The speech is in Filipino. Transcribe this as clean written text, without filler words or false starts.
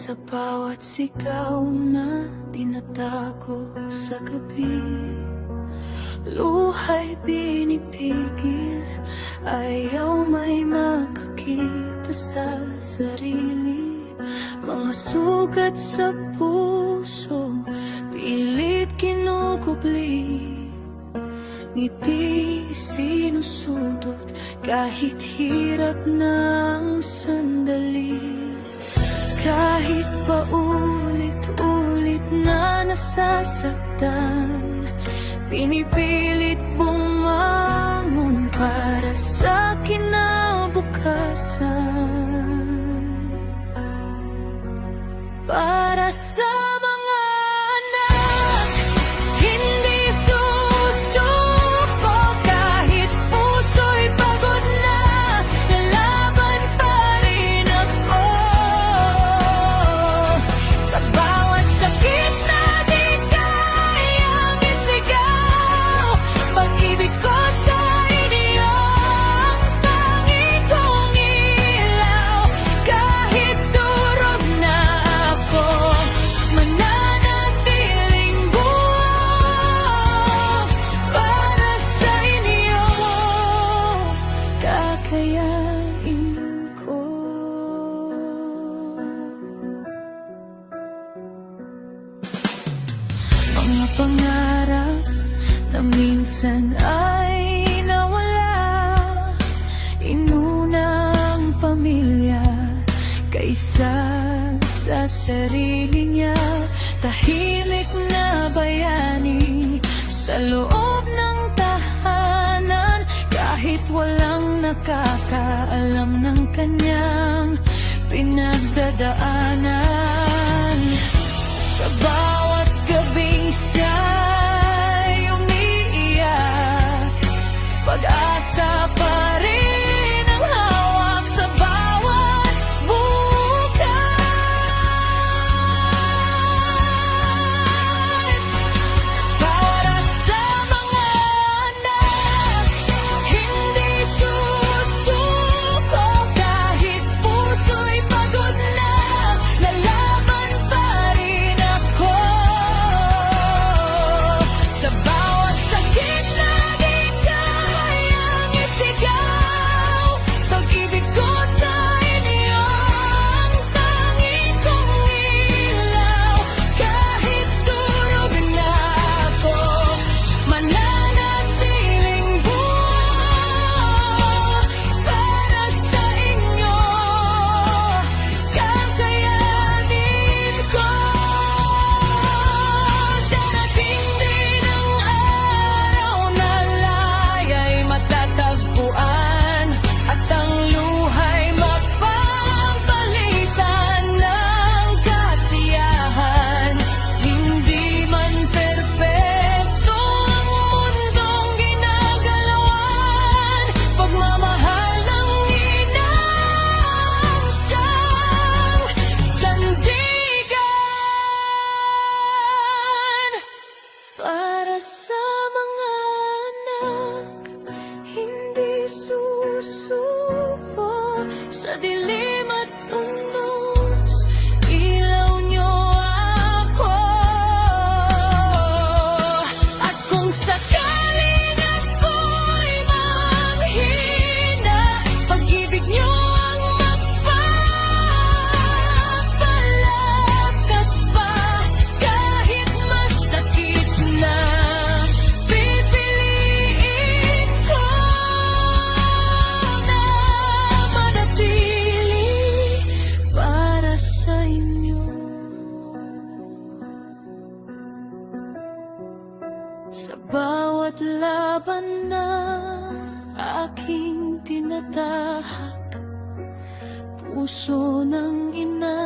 Sa bawat sigaw na tinatago sa gabi, luha'y binipigil, ayaw may makakita sa sarili. Mga sugat sa puso, pilit kinukubli, ngiti sinusundot kahit hirap ng sandali. Kahit pa ulit-ulit na nasasaktan, pinipilit bumangon para sa kinabukasan, para sa mga anak. Hindi susuko kahit puso'y pagod na, lalaban pa rin ako. Sa bawat sakit na di kayang isigaw, pag-ibig ko sa inyo ang tanging kong ilaw. Kahit durog na ako, mananatiling buo para sa inyo, kakayanin ko. Mga pangarap na minsan ay nawala, inuna ang pamilya kaysa sa sarili niya. Tahimik na bayani sa loob ng tahanan, kahit walang nakakaalam ng kanyang pinagdadaanan. Sa bawat gabing siya'y umiiyak, pag-asa pa rin ang hawak sa bawat bukas. Para sa mga anak, hindi susuko kahit puso'y pagod na, lalaban pa rin ako. Sa bawat sakit na di kayang isigaw, pag-ibig ko sa inyo ang tanging kong ilaw. Kahit durog na ako, mananatiling buo para sa inyo, kakayanin ko. Darating din ang araw na laya'y matatagpuan, at ang luha'y mapapalitan ng kasiyahan. Hindi man perpekto ang mundong ginagalawan, pagmamahal ng inang siyang sandigan. Para sa mga anak, hindi susuko sa dilim at unos, ilaw niyo ako. At kung sakaling ako'y manghina, pag-ibig niyo ang magpapalakas pa. Kahit masakit na, pipiliin ko na manatili para sa inyo. Sa bawat laban na aking tinatahak, puso ng ina